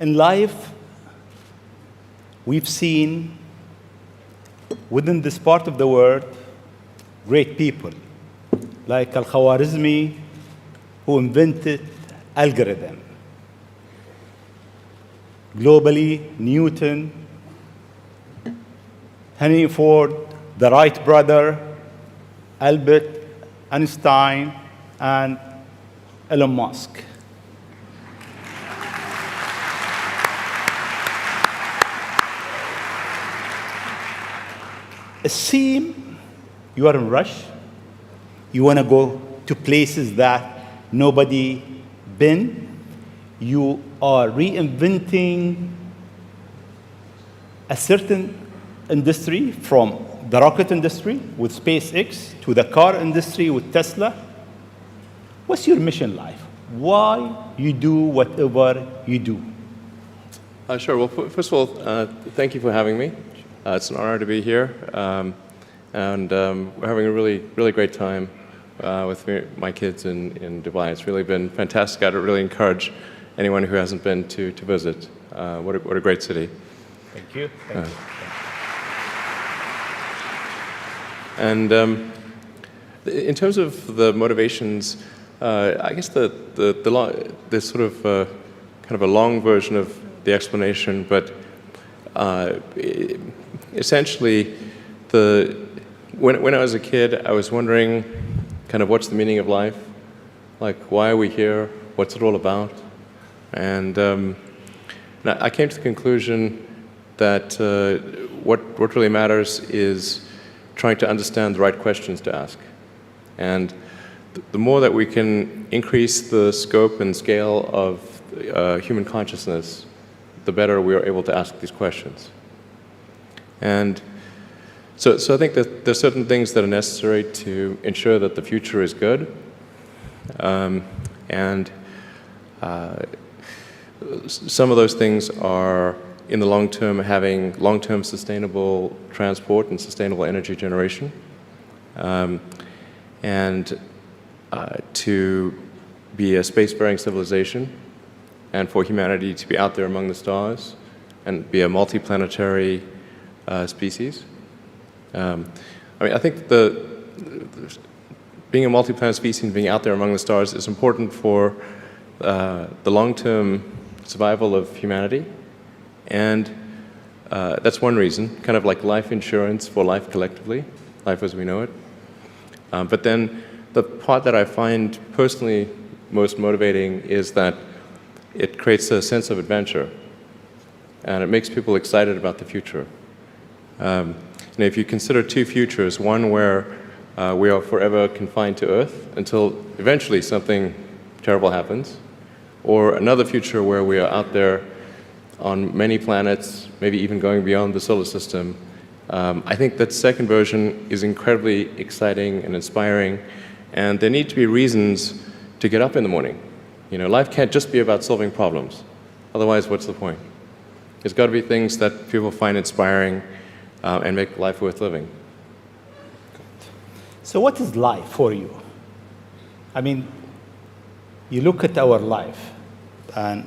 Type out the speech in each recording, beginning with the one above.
In life, we've seen within this part of the world great people like Al-Khwarizmi, who invented algorithm. Globally, Newton, Henry Ford, the Wright brother, Albert Einstein, and Elon Musk. It seems you are in rush. You want to go to places that nobody been. You are reinventing a certain industry, from the rocket industry with SpaceX to the car industry with Tesla. What's your mission in life? Why you do whatever you do? Sure. Well, first of all, thank you for having me. It's an honor to be here, and we're having a really, really great time with my kids in Dubai. It's really been fantastic. I'd really encourage anyone who hasn't been to visit. What a great city. Thank you. Thank you. And in terms of the motivations, I guess the sort of kind of a long version of the explanation, but essentially, when I was a kid, I was wondering kind of what's the meaning of life? Like, why are we here? What's it all about? And I came to the conclusion that what really matters is trying to understand the right questions to ask. And the more that we can increase the scope and scale of human consciousness, the better we are able to ask these questions. And so I think that there's certain things that are necessary to ensure that the future is good. And some of those things are, in the long term, having long-term sustainable transport and sustainable energy generation. And to be a spacefaring civilization, and for humanity to be out there among the stars and be a multi-planetary species. I mean, I think being a multi-planet species and being out there among the stars is important for the long-term survival of humanity. And that's one reason, kind of like life insurance for life collectively, life as we know it. But then the part that I find personally most motivating is that it creates a sense of adventure, and it makes people excited about the future. If you consider two futures, one where we are forever confined to Earth until eventually something terrible happens, or another future where we are out there on many planets, maybe even going beyond the solar system, I think that second version is incredibly exciting and inspiring, and there need to be reasons to get up in the morning. Life can't just be about solving problems. Otherwise, what's the point? There's got to be things that people find inspiring and make life worth living. So what is life for you? I mean, you look at our life, and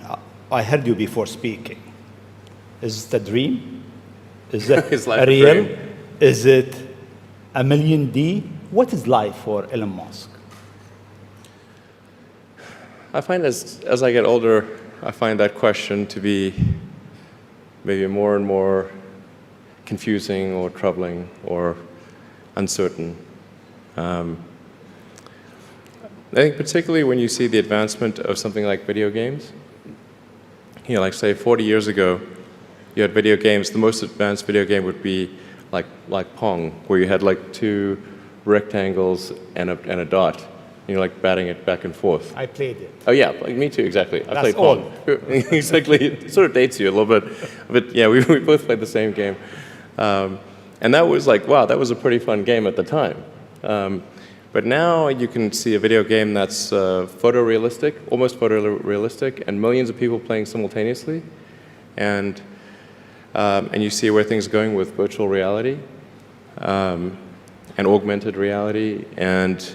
I heard you before speaking. Is it a dream? Is it Is life a real? dream? Is it a million D? What is life for Elon Musk? I find as I get older, I find that question to be maybe more and more confusing or troubling or uncertain. I think particularly when you see the advancement of something like video games, like say 40 years ago, you had video games. The most advanced video game would be like Pong, where you had like two rectangles and a dot. Like batting it back and forth. I played it. Oh yeah, me too, exactly. I played all. Pong. Exactly, it sort of dates you a little bit. But yeah, we both played the same game. And that was like, wow, that was a pretty fun game at the time. But now you can see a video game that's photorealistic, almost photorealistic, and millions of people playing simultaneously. And you see where things are going with virtual reality and augmented reality. And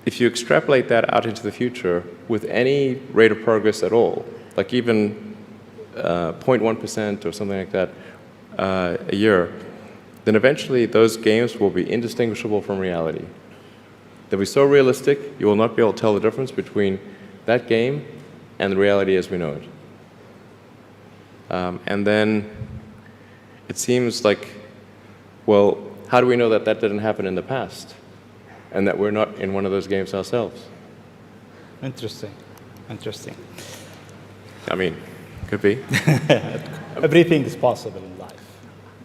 if you extrapolate that out into the future with any rate of progress at all, like even 0.1% or something like that a year, then eventually those games will be indistinguishable from reality. They'll be so realistic, you will not be able to tell the difference between that game and the reality as we know it. And then it seems like, well, how do we know that that didn't happen in the past and that we're not in one of those games ourselves? Interesting. Interesting. I mean, could be. Everything is possible in life.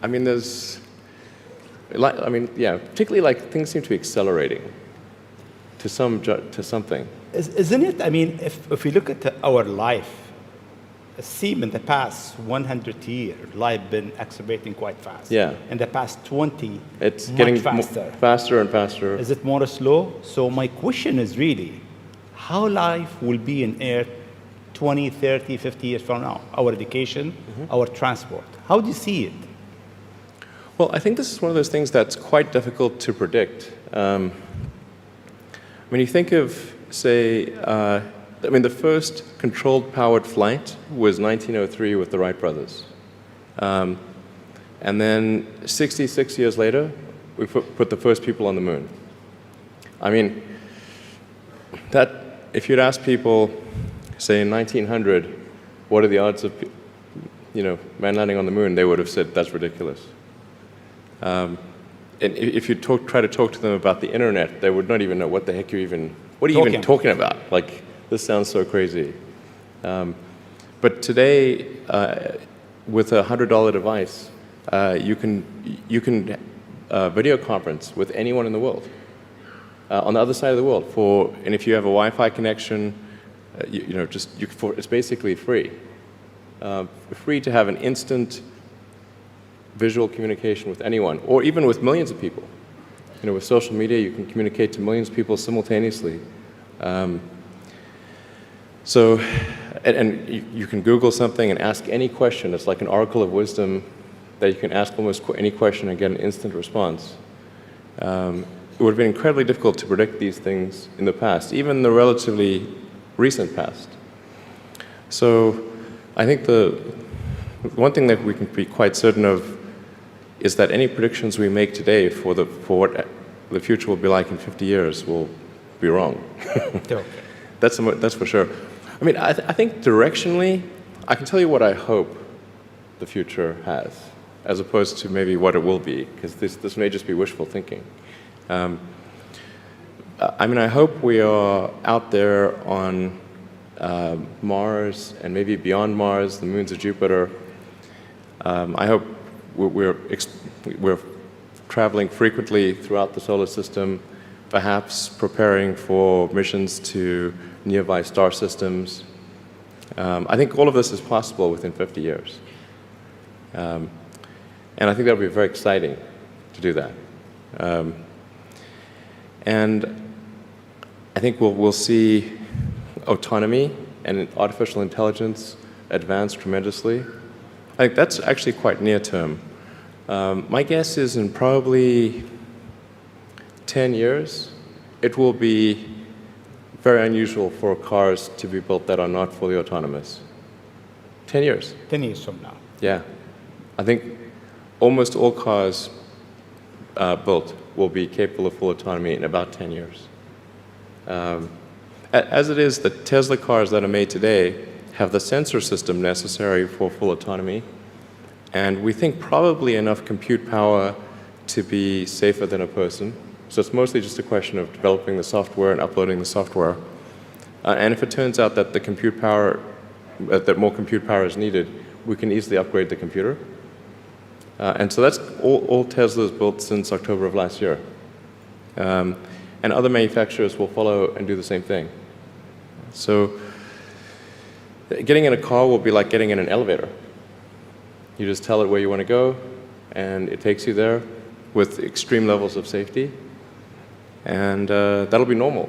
I mean, particularly like things seem to be accelerating to something. Isn't it? I mean, if we look at our life, it seems in the past 100 years, life been accelerating quite fast. Yeah. In the past 20, It's much getting faster. Faster and faster. Is it more slow? So my question is really, how life will be in Earth 20, 30, 50 years from now? Our education, our transport. How do you see it? Well, I think this is one of those things that's quite difficult to predict. When you think of, say, the first controlled powered flight was 1903 with the Wright brothers. And then 66 years later, we put the first people on the moon. I mean, if you'd ask people, say in 1900, what are the odds of, man landing on the moon, they would have said that's ridiculous. And if you try to talk to them about the internet, they would not even know what the heck what are you even talking about? Like, this sounds so crazy. But today, with a $100 device, you can video conference with anyone in the world, on the other side of the world. And if you have a Wi-Fi connection, it's basically free. Free to have an instant visual communication with anyone, or even with millions of people. With social media, you can communicate to millions of people simultaneously. You can Google something and ask any question. It's like an oracle of wisdom that you can ask almost any question and get an instant response. It would have been incredibly difficult to predict these things in the past, even the relatively recent past. So I think the one thing that we can be quite certain of is that any predictions we make today for what the future will be like in 50 years will be wrong. Okay. That's for sure. I mean, I think directionally, I can tell you what I hope the future has, as opposed to maybe what it will be, because this may just be wishful thinking. I hope we are out there on Mars and maybe beyond Mars, the moons of Jupiter. I hope we're traveling frequently throughout the solar system, perhaps preparing for missions to nearby star systems. I think all of this is possible within 50 years. And I think that would be very exciting to do that. And I think we'll see autonomy and artificial intelligence advance tremendously. I think that's actually quite near term. My guess is in probably 10 years, it will be very unusual for cars to be built that are not fully autonomous. 10 years. 10 years from now. Yeah. I think almost all cars built will be capable of full autonomy in about 10 years. As it is, the Tesla cars that are made today have the sensor system necessary for full autonomy, and we think probably enough compute power to be safer than a person. So it's mostly just a question of developing the software and uploading the software. And if it turns out that the compute power, that more compute power is needed, we can easily upgrade the computer. And so that's all Tesla's built since October of last year. And other manufacturers will follow and do the same thing. So getting in a car will be like getting in an elevator. You just tell it where you want to go, and it takes you there with extreme levels of safety. And that'll be normal.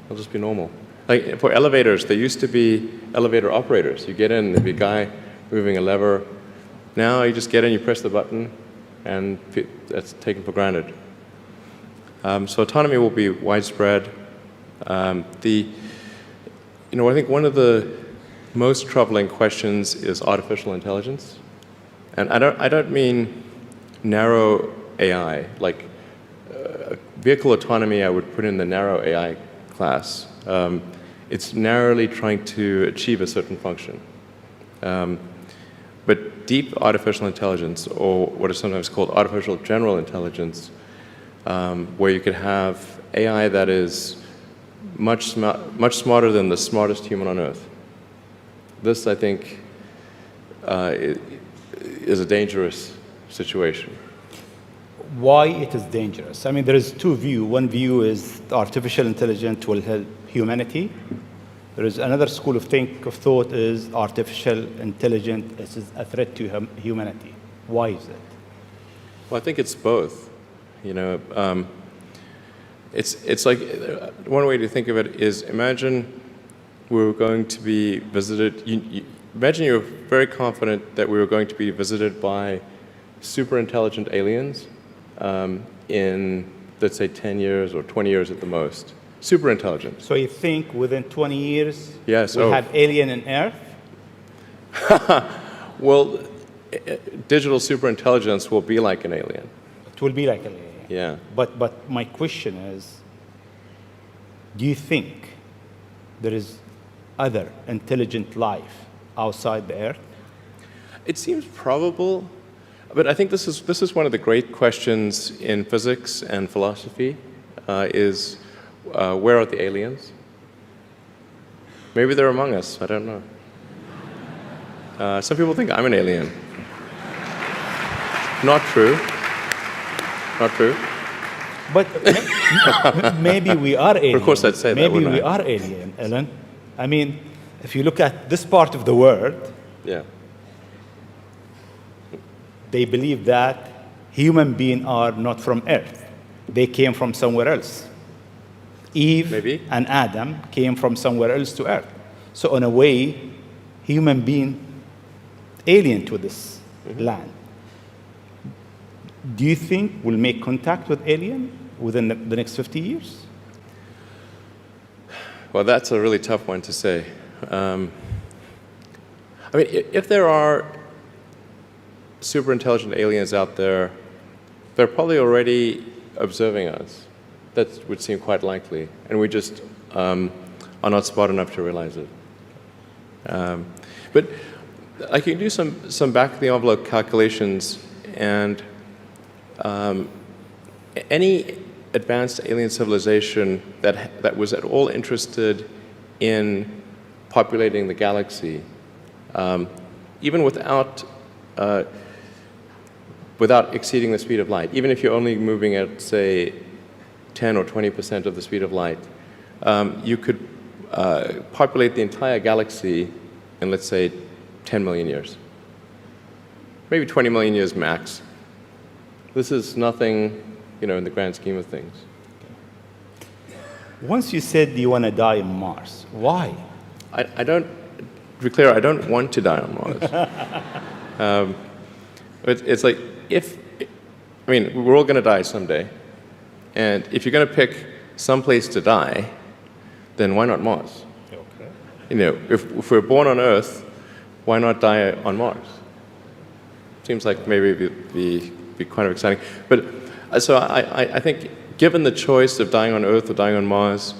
It'll just be normal. Like for elevators, there used to be elevator operators. You get in, there'd be a guy moving a lever. Now you just get in, you press the button, and that's taken for granted. So autonomy will be widespread. I think one of the most troubling questions is artificial intelligence. And I don't mean narrow AI, like vehicle autonomy I would put in the narrow AI class. It's narrowly trying to achieve a certain function. But deep artificial intelligence, or what is sometimes called artificial general intelligence, where you could have AI that is much smarter than the smartest human on Earth. This, I think, is a dangerous situation. Why it is dangerous? I mean, there is two views. One view is artificial intelligence will help humanity. There is another school of thought is artificial intelligence is a threat to humanity. Why is it? Well, I think it's both. You know, it's like one way to think of it is imagine we were going to be visited. Imagine you're very confident that we were going to be visited by super intelligent aliens in, let's say, 10 years or 20 years at the most. Super intelligent. So you think within 20 years yes, we'll have alien in Earth? Well, digital superintelligence will be like an alien. It will be like an alien. Yeah. But my question is, do you think there is other intelligent life outside the Earth? It seems probable, but I think this is one of the great questions in physics and philosophy, is where are the aliens? Maybe they're among us, I don't know. Some people think I'm an alien. Not true. Not true. But maybe we are alien. Of course I'd say that, maybe wouldn't we I? are alien, Ellen. I mean, if you look at this part of the world, Yeah. they believe that human beings are not from Earth. They came from somewhere else. Eve Maybe. and Adam came from somewhere else to Earth. So in a way, human being alien to this land. Do you think we'll make contact with alien within the next 50 years? Well, that's a really tough one to say. I mean, if there are super intelligent aliens out there, they're probably already observing us. That would seem quite likely, and we just are not smart enough to realize it. But I can do some back-of-the-envelope calculations, and any advanced alien civilization that was at all interested in populating the galaxy, even without exceeding the speed of light, even if you're only moving at, say, 10 or 20% of the speed of light, you could populate the entire galaxy in, let's say, 10 million years. Maybe 20 million years max. This is nothing, you know, in the grand scheme of things. Once you said you want to die on Mars, why? I don't, to be clear, I don't want to die on Mars. It's like, I mean, we're all going to die someday. And if you're going to pick some place to die, then why not Mars? Okay. You know, if we're born on Earth, why not die on Mars? Seems like maybe it'd be kind of exciting. But so I think, given the choice of dying on Earth or dying on Mars,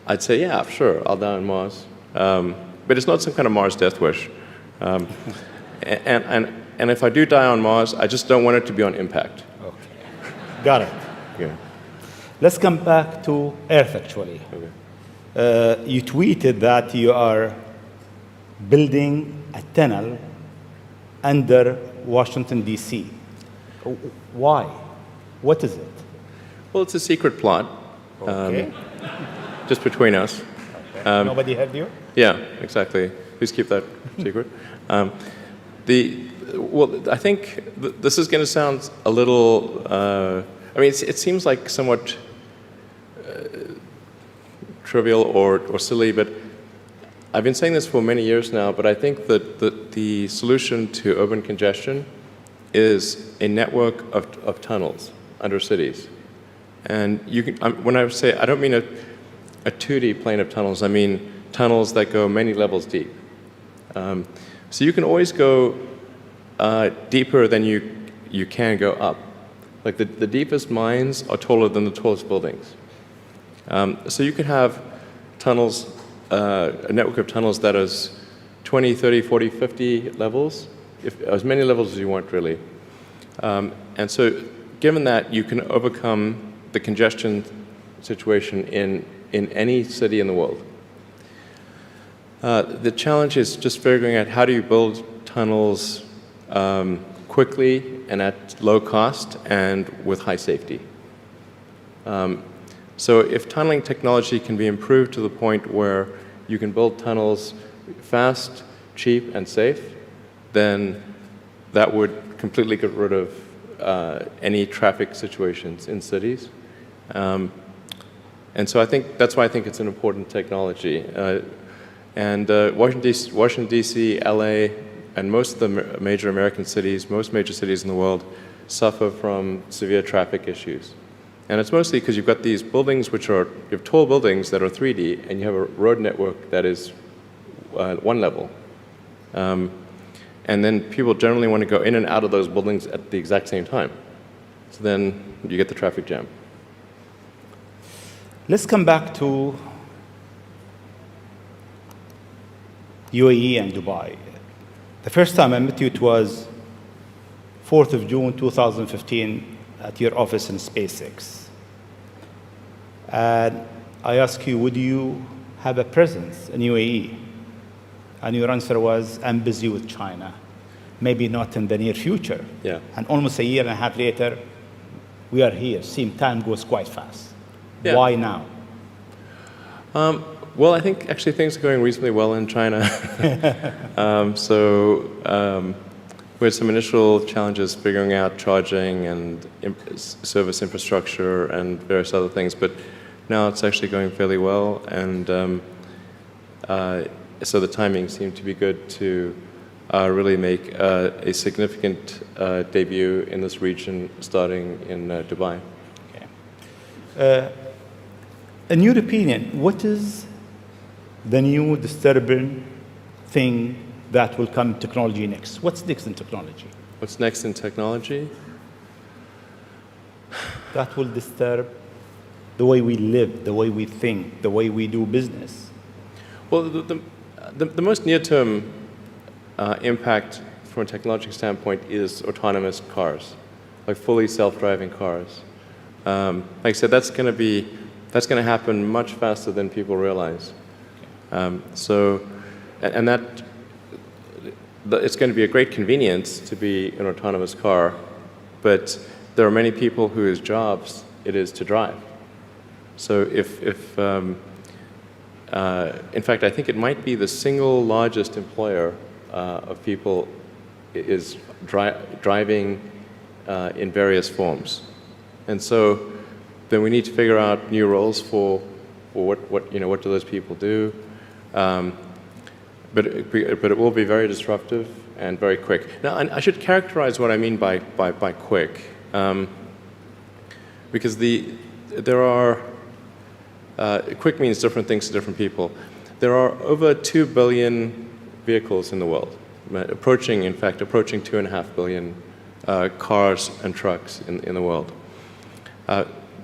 I'd say, yeah, sure, I'll die on Mars. But it's not some kind of Mars death wish. And if I do die on Mars, I just don't want it to be on impact. Okay. Got it. Yeah. Let's come back to Earth, actually. Okay. You tweeted that you are building a tunnel under Washington, D.C. Why? What is it? Well, it's a secret plot, Okay. just between us. Nobody heard you? Yeah, exactly. Please keep that secret. Well, I think this is going to sound a little. I mean, it seems like somewhat trivial or silly, but I've been saying this for many years now. But I think that the solution to urban congestion is a network of tunnels under cities. And you can, when I say, I don't mean a 2D plane of tunnels. I mean tunnels that go many levels deep. So you can always go deeper than you can go up. Like the deepest mines are taller than the tallest buildings. So you could have tunnels, a network of tunnels that is 20, 30, 40, 50 levels, as many levels as you want, really. And so given that, you can overcome the congestion situation in any city in the world. The challenge is just figuring out how do you build tunnels quickly and at low cost and with high safety. So if tunneling technology can be improved to the point where you can build tunnels fast, cheap, and safe, then that would completely get rid of any traffic situations in cities. And so I think that's why I think it's an important technology. Washington, D.C., LA, and most of the major American cities, most major cities in the world, suffer from severe traffic issues. And it's mostly because you've got these buildings you have tall buildings that are 3D, and you have a road network that is one level. And then people generally want to go in and out of those buildings at the exact same time. So then you get the traffic jam. Let's come back to UAE and Dubai. The first time I met you, it was 4th of June, 2015, at your office in SpaceX. And I asked you, would you have a presence in UAE? And your answer was, I'm busy with China. Maybe not in the near future. Yeah. And almost a year and a half later, we are here. Seems time goes quite fast. Yeah. Why now? Well, I think actually things are going reasonably well in China. We had some initial challenges figuring out charging and service infrastructure and various other things, but now it's actually going fairly well, and so the timing seemed to be good to really make a significant debut in this region, starting in Dubai. Okay. In your opinion, what is the new disturbing thing that will come in technology next? What's next in technology? What's next in technology? That will disturb the way we live, the way we think, the way we do business. Well, the most near-term impact from a technological standpoint is autonomous cars, like fully self-driving cars. Like I said, that's going to happen much faster than people realize. It's going to be a great convenience to be an autonomous car, but there are many people whose jobs it is to drive. So in fact, I think it might be the single largest employer of people is driving in various forms. And so then we need to figure out new roles for what do those people do. But it will be very disruptive and very quick. Now, I should characterize what I mean by quick, because quick means different things to different people. There are over 2 billion vehicles in the world, approaching 2.5 billion cars and trucks in the world.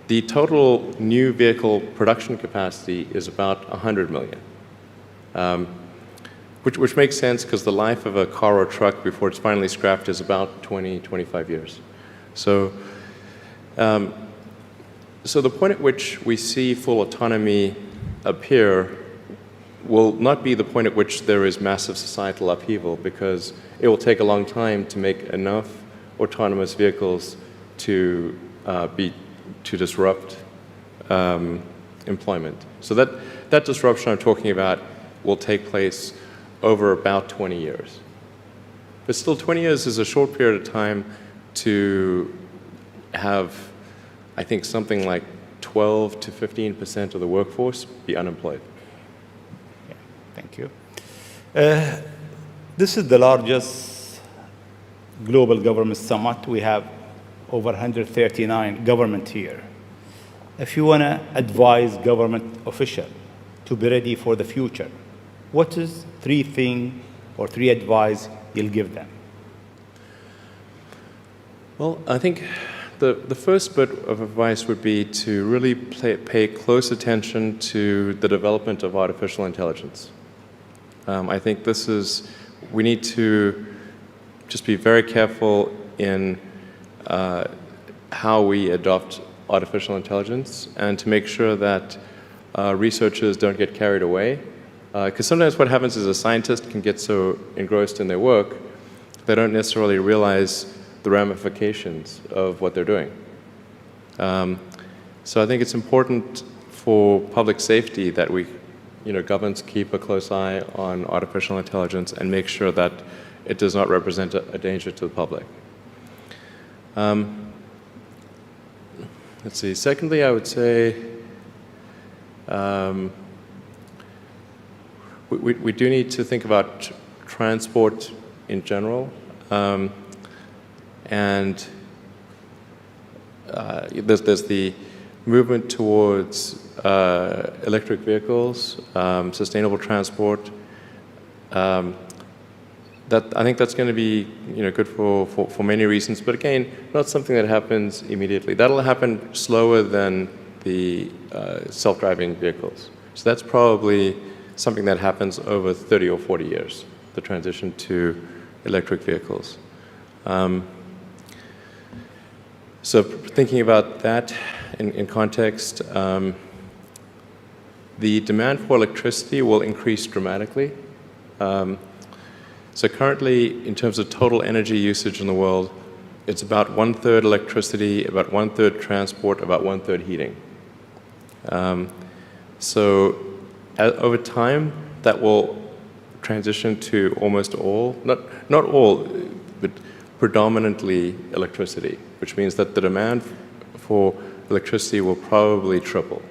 The total new vehicle production capacity is about 100 million. Which makes sense because the life of a car or truck before it's finally scrapped is about 25 years. So the point at which we see full autonomy appear will not be the point at which there is massive societal upheaval, because it will take a long time to make enough autonomous vehicles to disrupt employment. So that disruption I'm talking about will take place over about 20 years. But still, 20 years is a short period of time to have, I think, something like 12 to 15% of the workforce be unemployed. Yeah, thank you. This is the largest global government summit. We have over 139 government here. If you want to advise government officials to be ready for the future, what is 3 things or 3 advice you'll give them? Well, I think the first bit of advice would be to really pay close attention to the development of artificial intelligence. I think we need to just be very careful in how we adopt artificial intelligence and to make sure that researchers don't get carried away. Because sometimes what happens is a scientist can get so engrossed in their work, they don't necessarily realize the ramifications of what they're doing. So I think it's important for public safety that governments keep a close eye on artificial intelligence and make sure that it does not represent a danger to the public. Let's see. Secondly, I would say we do need to think about transport in general. And there's the movement towards electric vehicles, sustainable transport. I think that's going to be good for many reasons, but again, not something that happens immediately. That'll happen slower than the self-driving vehicles. So that's probably something that happens over 30 or 40 years, the transition to electric vehicles. So thinking about that in context, the demand for electricity will increase dramatically. So currently, in terms of total energy usage in the world, it's about 1/3 electricity, about 1/3 transport, about 1/3 heating. So over time, that will transition to almost all, not all, but predominantly electricity, which means that the demand for electricity will probably triple.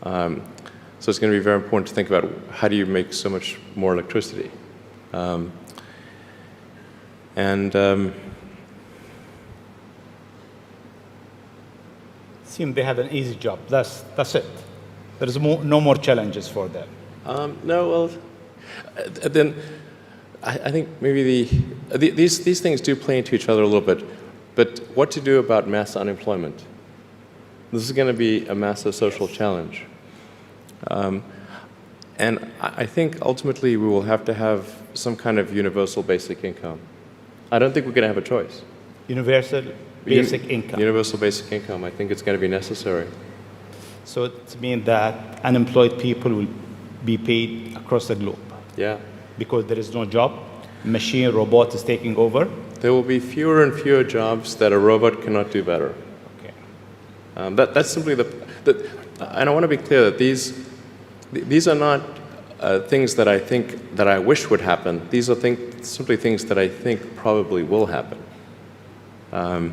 So it's going to be very important to think about how do you make so much more electricity. Seem they have an easy job. That's it. There's no more challenges for them. No, well, then I think maybe these things do play into each other a little bit. But what to do about mass unemployment? This is going to be a massive social challenge. And I think ultimately we will have to have some kind of universal basic income. I don't think we're going to have a choice. Universal basic income. Universal basic income. I think it's going to be necessary. So it means that unemployed people will be paid across the globe. Yeah. Because there is no job, machine, robot is taking over. There will be fewer and fewer jobs that a robot cannot do better. Okay. That's simply and I want to be clear that these are not things that I think that I wish would happen. These are simply things that I think probably will happen. And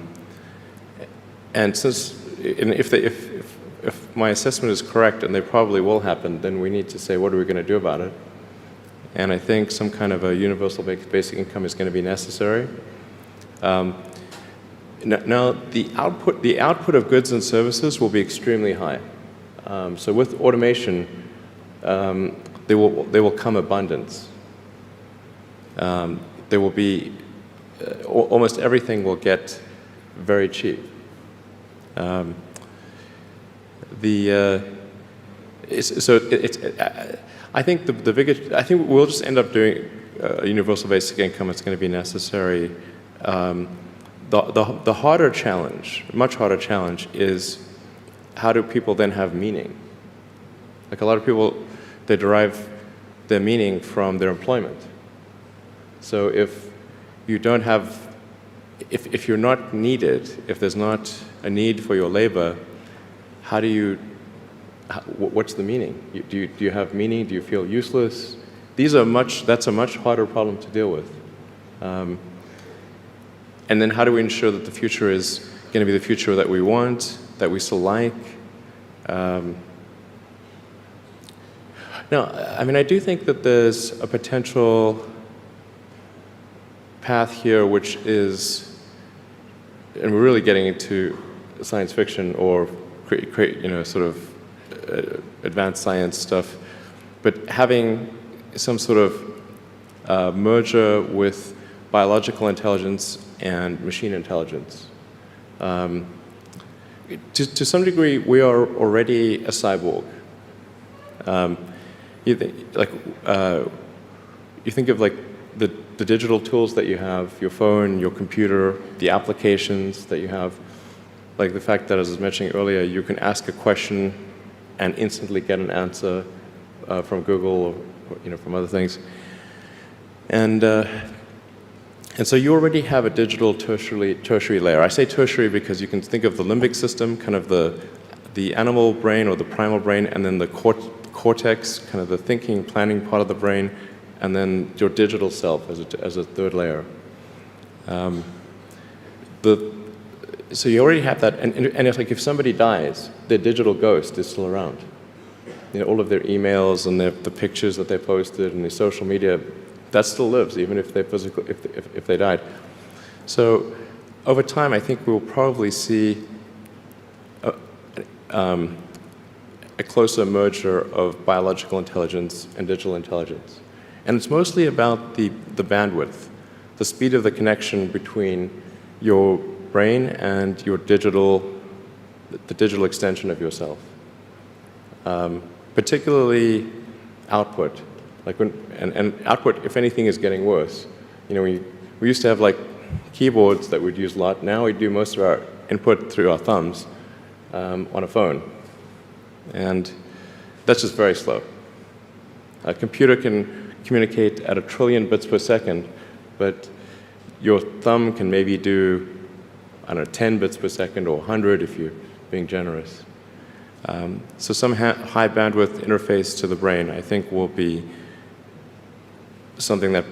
if my assessment is correct and they probably will happen, then we need to say, what are we going to do about it? And I think some kind of a universal basic income is going to be necessary. Now, the output of goods and services will be extremely high. So with automation, there will come abundance. There will be almost everything will get very cheap. I think I think we'll just end up doing a universal basic income. It's going to be necessary. The harder challenge, much harder challenge, is how do people then have meaning? Like a lot of people, they derive their meaning from their employment. So if you don't have, if you're not needed, if there's not a need for your labor, how do you? What's the meaning? Do you have meaning? Do you feel useless? That's a much harder problem to deal with. And then how do we ensure that the future is going to be the future that we want, that we still like? Now, I mean, I do think that there's a potential path here which is, and we're really getting into science fiction or sort of advanced science stuff, but having some sort of merger with biological intelligence and machine intelligence. To some degree, we are already a cyborg. You think of like the digital tools that you have, your phone, your computer, the applications that you have, like the fact that, as I was mentioning earlier, you can ask a question and instantly get an answer from Google or from other things. And so you already have a digital tertiary layer. I say tertiary because you can think of the limbic system, kind of the animal brain or the primal brain, and then the cortex, kind of the thinking, planning part of the brain, and then your digital self as a third layer. So you already have that, and it's like if somebody dies, their digital ghost is still around. All of their emails and the pictures that they posted and the social media, that still lives, even if they died. So over time, I think we'll probably see a closer merger of biological intelligence and digital intelligence. And it's mostly about the bandwidth, the speed of the connection between your brain and the digital extension of yourself. Particularly output. And output, if anything, is getting worse. We used to have like keyboards that we'd use a lot. Now we do most of our input through our thumbs on a phone. And that's just very slow. A computer can communicate at 1 trillion bits per second, but your thumb can maybe do, 10 bits per second or 100 if you're being generous. So some high bandwidth interface to the brain, I think, will be something that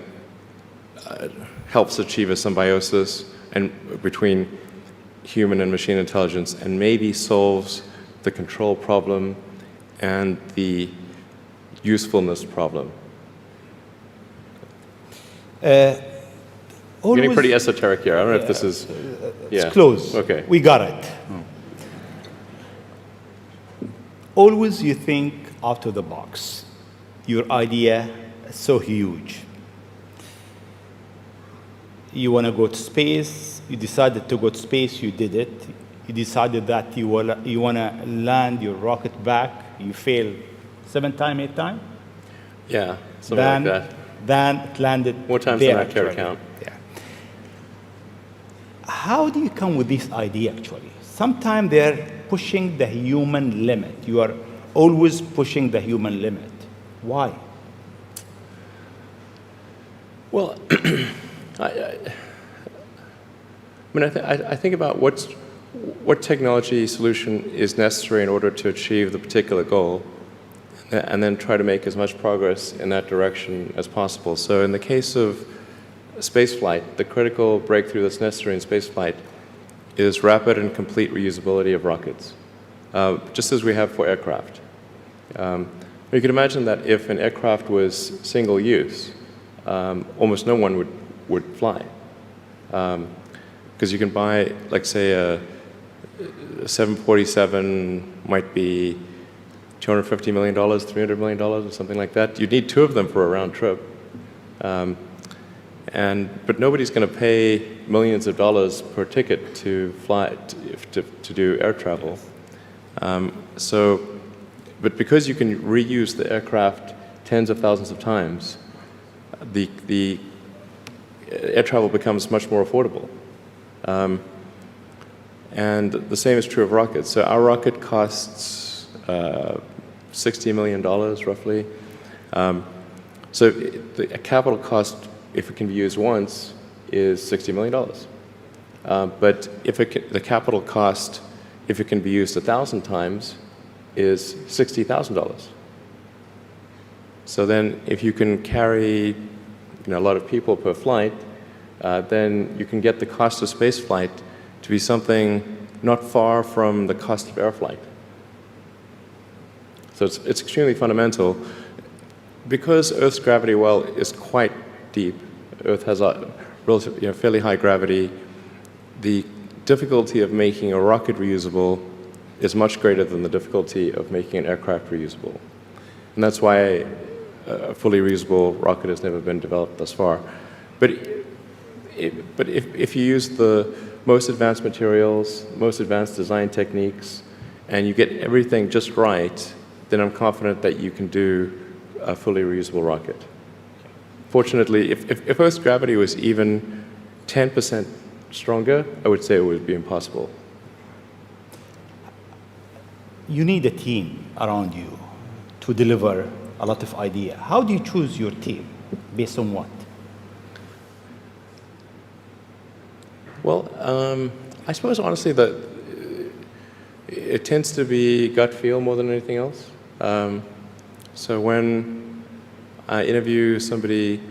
helps achieve a symbiosis between human and machine intelligence, and maybe solves the control problem and the usefulness problem. Getting pretty esoteric here. I don't know if this is... It's close. Okay. We got it. Always you think out of the box. Your idea is so huge. You want to go to space. You decided to go to space. You did it. You decided that you want to land your rocket back. You failed 7 times, 8 times? Yeah, something like that. Then it landed more times than I care to count. Yeah. How do you come with this idea, actually? Sometimes they're pushing the human limit. You are always pushing the human limit. Why? Well, I think about what technology solution is necessary in order to achieve the particular goal, and then try to make as much progress in that direction as possible. So in the case of spaceflight, the critical breakthrough that's necessary in spaceflight is rapid and complete reusability of rockets, just as we have for aircraft. You can imagine that if an aircraft was single use, almost no one would fly. Because you can buy, like, say, a 747 might be $250 million, $300 million, or something like that. You'd need 2 of them for a round trip. But nobody's going to pay millions of dollars per ticket to fly, to do air travel. But because you can reuse the aircraft tens of thousands of times, the air travel becomes much more affordable. And the same is true of rockets. So our rocket costs $60 million, roughly. So the capital cost, if it can be used once, is $60 million. But the capital cost, if it can be used 1,000 times, is $60,000. So then if you can carry a lot of people per flight, then you can get the cost of space flight to be something not far from the cost of air flight. So it's extremely fundamental. Because Earth's gravity well is quite deep, Earth has a relatively, fairly high gravity, the difficulty of making a rocket reusable is much greater than the difficulty of making an aircraft reusable. And that's why a fully reusable rocket has never been developed thus far. But if you use the most advanced materials, most advanced design techniques, and you get everything just right, then I'm confident that you can do a fully reusable rocket. Fortunately, if Earth's gravity was even 10% stronger, I would say it would be impossible. You need a team around you to deliver a lot of ideas. How do you choose your team? Based on what? Well, I suppose honestly that it tends to be gut feel more than anything else. So when I interview somebody,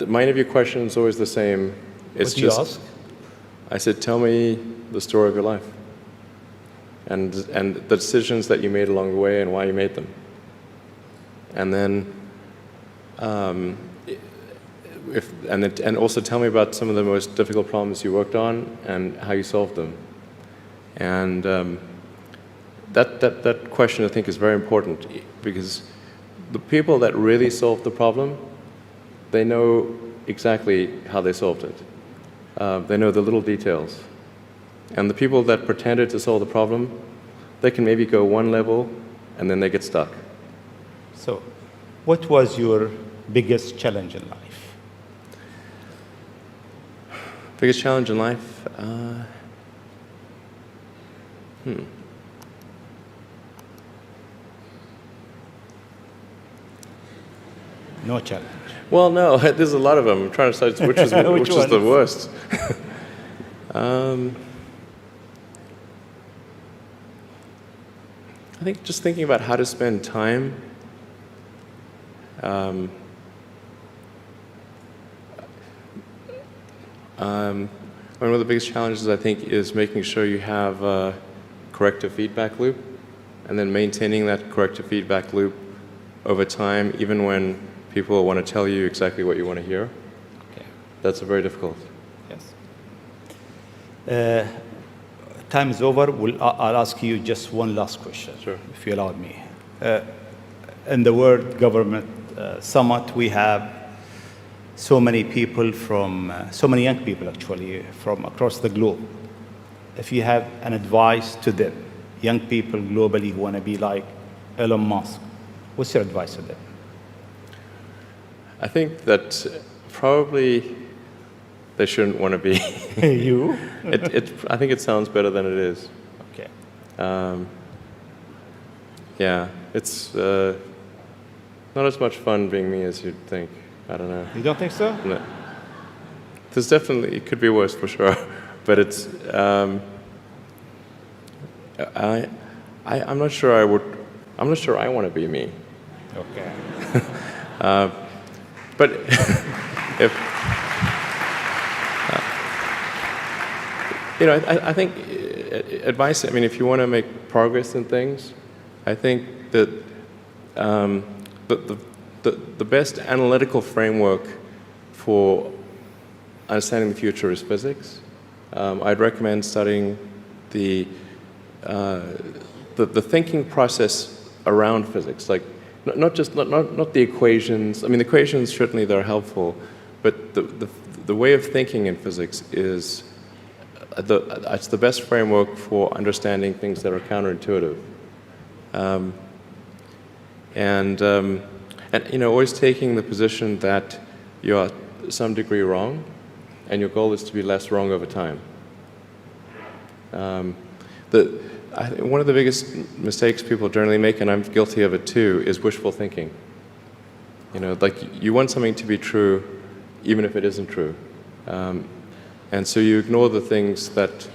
my interview question is always the same. What do you ask? I said, tell me the story of your life and the decisions that you made along the way and why you made them. And then, and also tell me about some of the most difficult problems you worked on and how you solved them. And that question, I think, is very important because the people that really solved the problem, they know exactly how they solved it. They know the little details. And the people that pretended to solve the problem, they can maybe go one level and then they get stuck. So, what was your biggest challenge in life? Biggest challenge in life? No challenge. Well, no, there's a lot of them. I'm trying to decide which is which is the worst. I think just thinking about how to spend time. One of the biggest challenges, I think, is making sure you have a corrective feedback loop, and then maintaining that corrective feedback loop over time, even when people want to tell you exactly what you want to hear. Okay. That's very difficult. Yes. Time is over. I'll ask you just one last question, Sure. if you allow me. In the World Government Summit, we have so many people from, so many young people actually, from across the globe. If you have an advice to them, young people globally who want to be like Elon Musk, what's your advice to them? I think that probably they shouldn't want to be. You? I think it sounds better than it is. Okay. Yeah, it's not as much fun being me as you'd think. I don't know. You don't think so? No. There's definitely, it could be worse for sure, but it's, I'm not sure I'm not sure I want to be me. Okay. But if, you know, I think advice, I mean, if you want to make progress in things, I think that the best analytical framework for understanding the future is physics. I'd recommend studying the thinking process around physics, like not the equations. I mean, the equations certainly they're helpful, but the way of thinking in physics is it's the best framework for understanding things that are counterintuitive. And you know, always taking the position that you're to some degree wrong, and your goal is to be less wrong over time. I think one of the biggest mistakes people generally make, and I'm guilty of it too, is wishful thinking. You know, like you want something to be true, even if it isn't true, and so you ignore the things that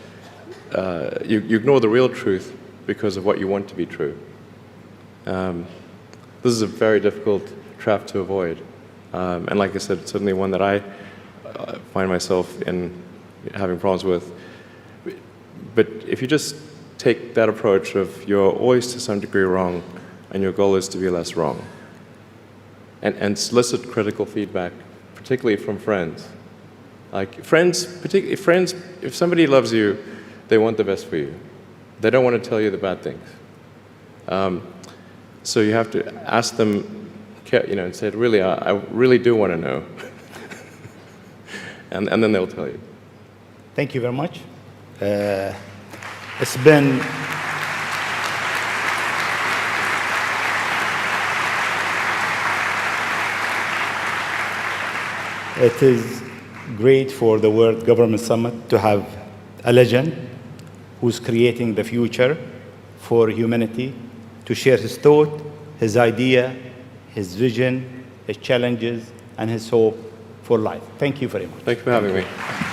you ignore the real truth because of what you want to be true. This is a very difficult trap to avoid. And like I said, it's certainly one that I find myself in having problems with. But if you just take that approach of you're always to some degree wrong, and your goal is to be less wrong, and solicit critical feedback, particularly from friends. Like friends, particularly friends, if somebody loves you, they want the best for you. They don't want to tell you the bad things. So you have to ask them and said, really, I really do want to know. and then they'll tell you. Thank you very much. It's been It is great for the World Government Summit to have a legend who's creating the future for humanity to share his thought, his idea, his vision, his challenges, and his hope for life. Thank you very much. Thank you for having me.